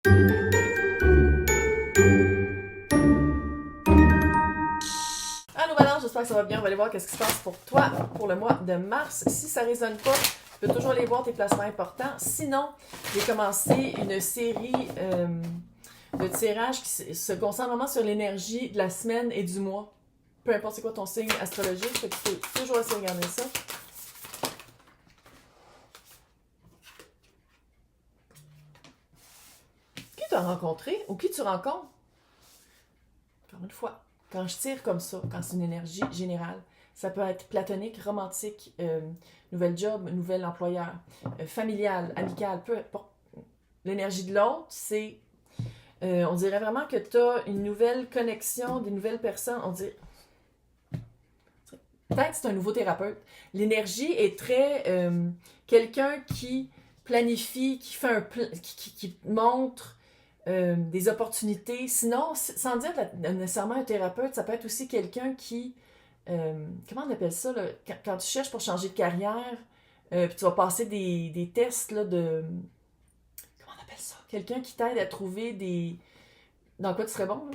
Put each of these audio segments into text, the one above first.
Allô Valence, j'espère que ça va bien. On va aller voir qu'est-ce qui se passe pour toi pour le mois de mars. Si ça ne résonne pas, tu peux toujours aller voir tes placements importants. Sinon, j'ai commencé une série de tirages qui se concentre vraiment sur l'énergie de la semaine et du mois. Peu importe c'est quoi ton signe astrologique, tu peux toujours essayer de regarder ça. Qui tu as rencontré ou qui tu rencontres? Encore une fois, quand je tire comme ça, quand c'est une énergie générale, ça peut être platonique, romantique, nouvel job, nouvel employeur, familial, amical, peu importe. L'énergie de l'autre, c'est, on dirait vraiment que tu as une nouvelle connexion, des nouvelles personnes. On dirait, peut-être que c'est un nouveau thérapeute. L'énergie est très quelqu'un qui planifie, qui fait qui montre des opportunités. Sinon, sans dire nécessairement un thérapeute, ça peut être aussi quelqu'un qui comment on appelle ça là? Quand tu cherches pour changer de carrière, puis tu vas passer des tests là, de comment on appelle ça? Quelqu'un qui t'aide à trouver des dans quoi tu serais bon?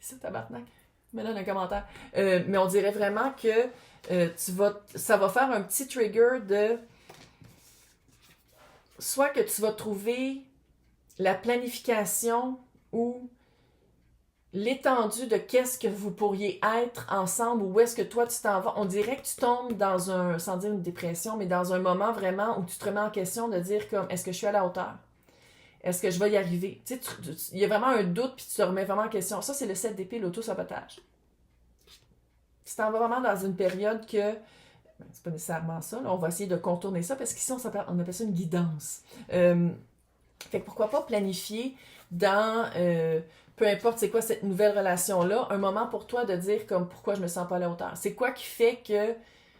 C'est tabarnak. Mets-le dans un commentaire. Mais on dirait vraiment que ça va faire un petit trigger de soit que tu vas trouver la planification ou l'étendue de qu'est-ce que vous pourriez être ensemble ou où est-ce que toi tu t'en vas. On dirait que tu tombes dans un, sans dire une dépression, mais dans un moment vraiment où tu te remets en question de dire comme est-ce que je suis à la hauteur? Est-ce que je vais y arriver? Tu sais, il y a vraiment un doute puis tu te remets vraiment en question. Ça, c'est le 7 d'épée, l'auto-sabotage. Tu t'en vas vraiment dans une période que c'est pas nécessairement ça, là, on va essayer de contourner ça parce qu'ici on appelle ça une guidance. Fait que pourquoi pas planifier dans peu importe c'est quoi cette nouvelle relation-là, un moment pour toi de dire comme pourquoi je me sens pas à la hauteur. C'est quoi qui fait que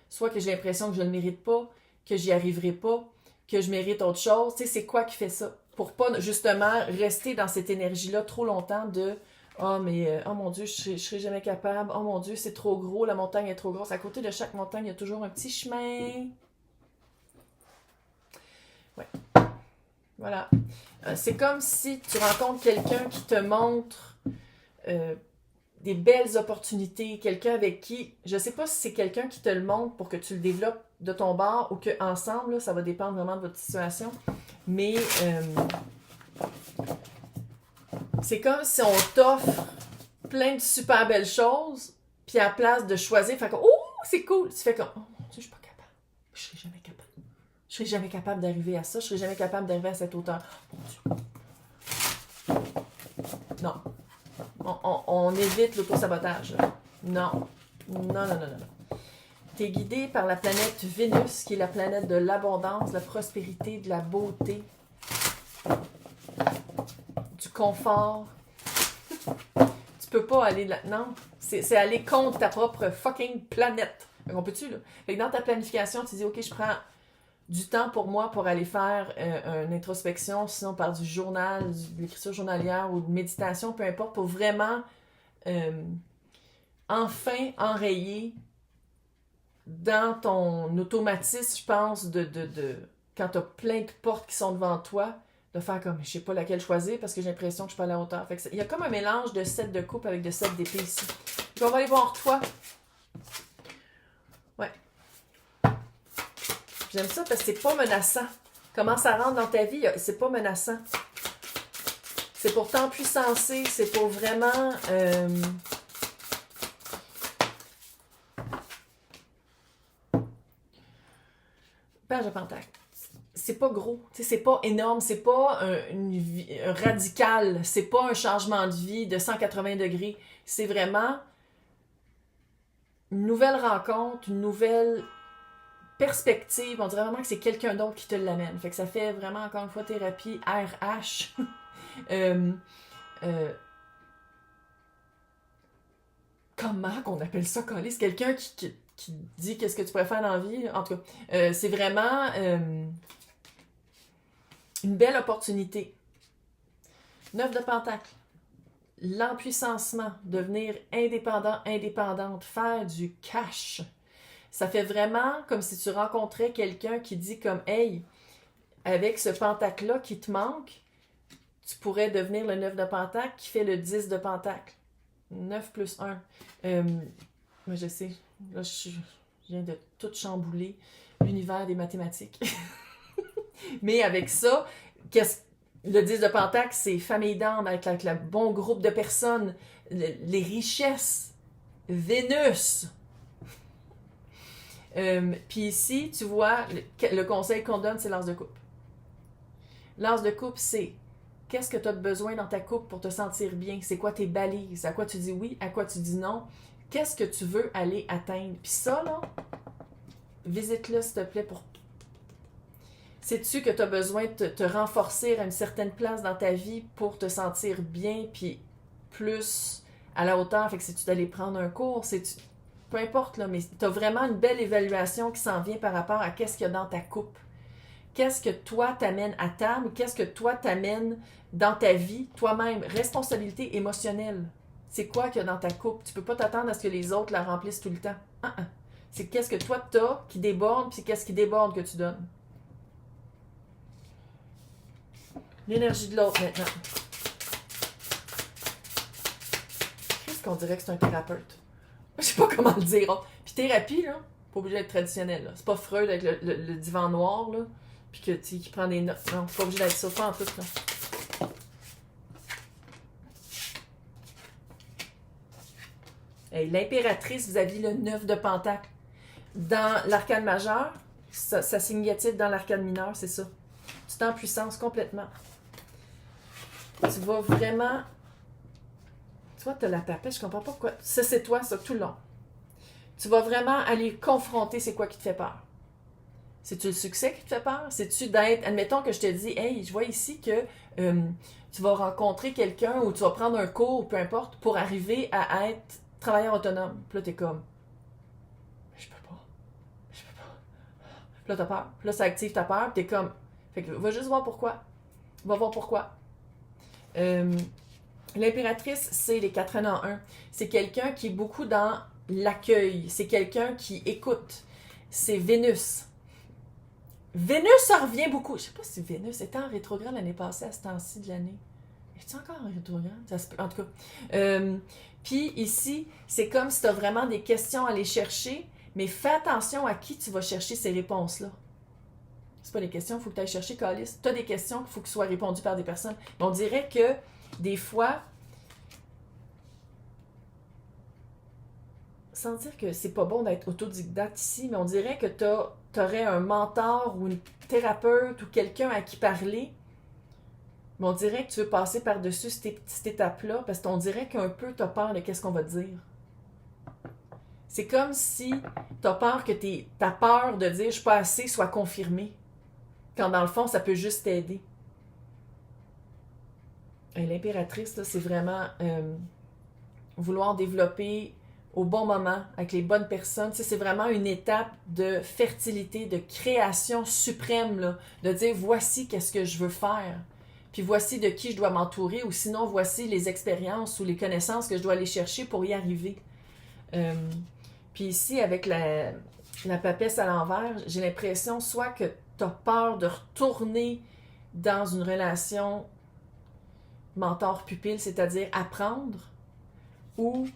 soit que j'ai l'impression que je ne le mérite pas, que j'y arriverai pas, que je mérite autre chose, tu sais, c'est quoi qui fait ça? Pour pas justement rester dans cette énergie-là trop longtemps de oh mais oh mon Dieu, je serai jamais capable, oh mon Dieu, c'est trop gros, la montagne est trop grosse. À côté de chaque montagne, il y a toujours un petit chemin. Ouais. Voilà. C'est comme si tu rencontres quelqu'un qui te montre des belles opportunités, quelqu'un avec qui, je sais pas si c'est quelqu'un qui te le montre pour que tu le développes de ton bord ou que ensemble, là, ça va dépendre vraiment de votre situation, mais c'est comme si on t'offre plein de super belles choses, puis à la place de choisir, fait comme, oh, c'est cool, tu fais comme, oh mon Dieu, je suis pas capable, je serai jamais capable. Je serai jamais capable d'arriver à ça. Je serai jamais capable d'arriver à cette hauteur. Mon Dieu. Non. On évite l'auto-sabotage. Non. Non, non, non, non, non. Tu es guidé par la planète Vénus, qui est la planète de l'abondance, de la prospérité, de la beauté, du confort. Tu peux pas aller là. Non. C'est aller contre ta propre fucking planète. On peut-tu, là? Fait que dans ta planification, tu dis, OK, je prends du temps pour moi pour aller faire une introspection, sinon par du journal, de l'écriture journalière ou de méditation, peu importe, pour vraiment enfin enrayer dans ton automatisme, je pense, quand tu as plein de portes qui sont devant toi, de faire comme, je sais pas laquelle choisir parce que j'ai l'impression que je suis pas à la hauteur. Fait que il y a comme un mélange de 7 de coupe avec de 7 d'épée ici. Donc on va aller voir toi. Ouais. J'aime ça parce que c'est pas menaçant. Comment ça rentre dans ta vie, c'est pas menaçant. C'est pour t'empuissancer, c'est pour vraiment page de pentacle. C'est pas gros, c'est pas énorme, c'est pas un radical, c'est pas un changement de vie de 180 degrés. C'est vraiment une nouvelle rencontre, une nouvelle perspective. On dirait vraiment que c'est quelqu'un d'autre qui te l'amène. Fait que ça fait vraiment, encore une fois, thérapie RH. Comment qu'on appelle ça, Colis? C'est quelqu'un qui dit qu'est-ce que tu préfères dans la vie. En tout cas, c'est vraiment une belle opportunité. 9 de pentacle. L'empuissancement, devenir indépendant, indépendante, faire du cash. Ça fait vraiment comme si tu rencontrais quelqu'un qui dit comme « Hey, avec ce pentacle-là qui te manque, tu pourrais devenir le 9 de pentacle qui fait le 10 de pentacle. 9 plus 1. Moi, je sais, là, je viens de tout chambouler l'univers des mathématiques. Mais avec ça, le 10 de pentacle, c'est famille d'âme avec le bon groupe de personnes, les richesses, Vénus. Puis ici, tu vois, le conseil qu'on donne, c'est l'as de coupe. L'as de coupe, c'est qu'est-ce que tu as besoin dans ta coupe pour te sentir bien? C'est quoi tes balises? À quoi tu dis oui? À quoi tu dis non? Qu'est-ce que tu veux aller atteindre? Puis ça, là, visite-le, s'il te plaît, pour... Sais-tu que tu as besoin de te renforcer à une certaine place dans ta vie pour te sentir bien, puis plus à la hauteur? Fait que si tu d'aller prendre un cours, peu importe, là, mais tu as vraiment une belle évaluation qui s'en vient par rapport à qu'est-ce qu'il y a dans ta coupe. Qu'est-ce que toi t'amènes à table? Qu'est-ce que toi t'amènes dans ta vie, toi-même? Responsabilité émotionnelle. C'est quoi qu'il y a dans ta coupe? Tu peux pas t'attendre à ce que les autres la remplissent tout le temps. C'est qu'est-ce que toi t'as qui déborde, puis qu'est-ce qui déborde que tu donnes. L'énergie de l'autre maintenant. Qu'est-ce qu'on dirait que c'est un thérapeute? Je sais pas comment le dire. Puis thérapie, là, pas obligé d'être traditionnel. Là. C'est pas Freud avec le divan noir, là, puis qui prend des notes. Non, c'est pas obligé d'être ça, pas en tout, là. Hey, l'impératrice vis-à-vis le 9 de pentacle. Dans l'arcane majeur, ça signifie dans l'arcane mineur, c'est ça. Tu es en puissance complètement. Tu vas vraiment... Tu vois, tu as la papette, je comprends pas pourquoi. Ça, c'est toi, ça, tout le long. Tu vas vraiment aller confronter c'est quoi qui te fait peur. C'est-tu le succès qui te fait peur? C'est-tu d'être... Admettons que je te dis, hey, je vois ici que tu vas rencontrer quelqu'un ou tu vas prendre un cours, peu importe, pour arriver à être travailleur autonome. Puis là, t'es comme, je peux pas. Puis là, t'as peur. Puis là, ça active ta peur, puis t'es comme, fait que va juste voir pourquoi. Va voir pourquoi. L'impératrice, c'est les 4 ans en 1. C'est quelqu'un qui est beaucoup dans l'accueil. C'est quelqu'un qui écoute. C'est Vénus. Vénus, ça revient beaucoup. Je sais pas si Vénus était en rétrograde l'année passée à ce temps-ci de l'année. Est-ce encore en rétrograde? En tout cas. Puis ici, c'est comme si tu as vraiment des questions à aller chercher, mais fais attention à qui tu vas chercher ces réponses-là. C'est pas des questions qu'il faut que tu ailles chercher, Calice. Tu as des questions qu'il faut qu'elles soient répondues par des personnes. Mais on dirait que des fois, sans dire que c'est pas bon d'être autodidacte ici, mais on dirait que tu aurais un mentor ou une thérapeute ou quelqu'un à qui parler. Mais on dirait que tu veux passer par-dessus cette étape-là parce qu'on dirait qu'un peu tu as peur de qu'est-ce qu'on va te dire. C'est comme si tu as peur que ta peur de dire « je suis pas assez » soit confirmée. Quand dans le fond, ça peut juste t'aider. Et l'impératrice, là, c'est vraiment vouloir développer au bon moment, avec les bonnes personnes. Tu sais, c'est vraiment une étape de fertilité, de création suprême, là, de dire « voici qu'est-ce que je veux faire ». Puis voici de qui je dois m'entourer, ou sinon voici les expériences ou les connaissances que je dois aller chercher pour y arriver. Puis ici, avec la papesse à l'envers, j'ai l'impression soit que tu as peur de retourner dans une relation mentor-pupille, c'est-à-dire apprendre, ou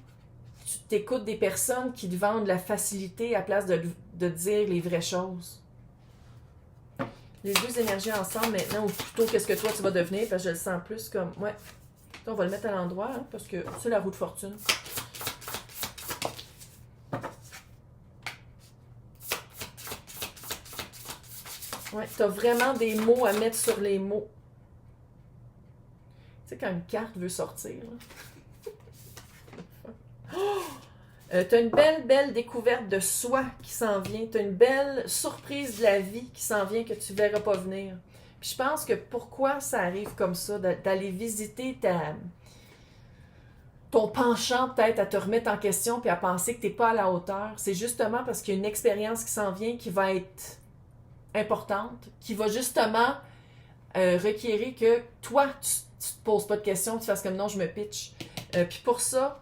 tu t'écoutes des personnes qui te vendent la facilité à place de dire les vraies choses. Les deux énergies ensemble maintenant, ou plutôt qu'est-ce que toi tu vas devenir, parce que je le sens plus comme, ouais, on va le mettre à l'endroit, hein, parce que c'est la roue de fortune. Ouais, t'as vraiment des mots à mettre sur les mots. Tu sais, quand une carte veut sortir, t'as une belle découverte de soi qui s'en vient. T'as une belle surprise de la vie qui s'en vient que tu ne verras pas venir. Puis je pense que pourquoi ça arrive comme ça, d'aller visiter ton penchant peut-être à te remettre en question puis à penser que tu n'es pas à la hauteur, c'est justement parce qu'il y a une expérience qui s'en vient qui va être importante, qui va justement requérir que toi, tu te poses pas de questions, tu fasses comme non, je me pitch. Puis pour ça,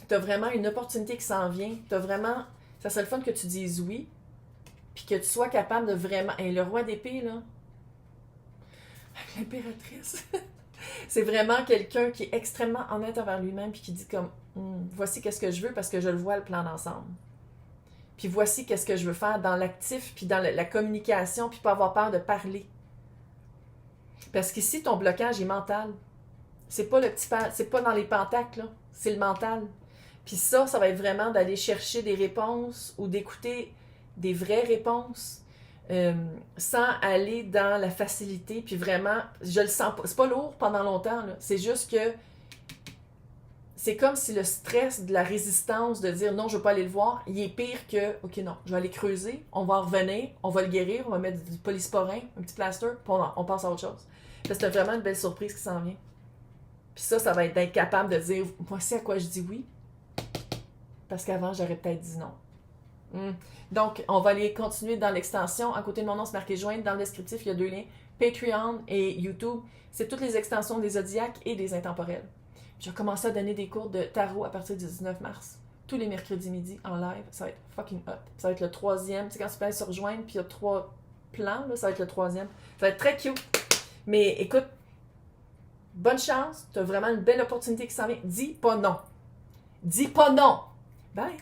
t'as vraiment une opportunité qui s'en vient. T'as vraiment... Ça serait le fun que tu dises oui. Puis que tu sois capable de vraiment... Et le roi d'épée, là... Avec l'impératrice. C'est vraiment quelqu'un qui est extrêmement honnête envers lui-même puis qui dit comme voici qu'est-ce que je veux parce que je le vois le plan d'ensemble. Puis voici qu'est-ce que je veux faire dans l'actif puis dans la communication puis pas avoir peur de parler. Parce qu'ici ton blocage est mental. C'est pas c'est pas dans les pentacles là, c'est le mental. Puis ça va être vraiment d'aller chercher des réponses ou d'écouter des vraies réponses. Sans aller dans la facilité, puis vraiment, je le sens pas, c'est pas lourd pendant longtemps, là. C'est juste que c'est comme si le stress de la résistance de dire non, je veux pas aller le voir, il est pire que, ok non, je vais aller creuser, on va en revenir, on va le guérir, on va mettre du polysporin, un petit plaster, puis on passe à autre chose. Parce que c'est vraiment une belle surprise qui s'en vient. Puis ça va être d'être capable de dire, voici à quoi je dis oui, parce qu'avant, j'aurais peut-être dit non. Donc, on va aller continuer dans l'extension. À côté de mon nom, c'est marqué joindre. Dans le descriptif, il y a 2 liens. Patreon et YouTube. C'est toutes les extensions des zodiaques et des intemporels. Je vais commencer à donner des cours de tarot à partir du 19 mars. Tous les mercredis midi en live. Ça va être fucking hot. Ça va être le 3e. Tu sais, quand tu peux aller sur rejoindre, puis il y a 3 plans, là, ça va être le 3e. Ça va être très cute. Mais écoute, bonne chance. Tu as vraiment une belle opportunité qui s'en vient. Dis pas non. Dis pas non. Bye.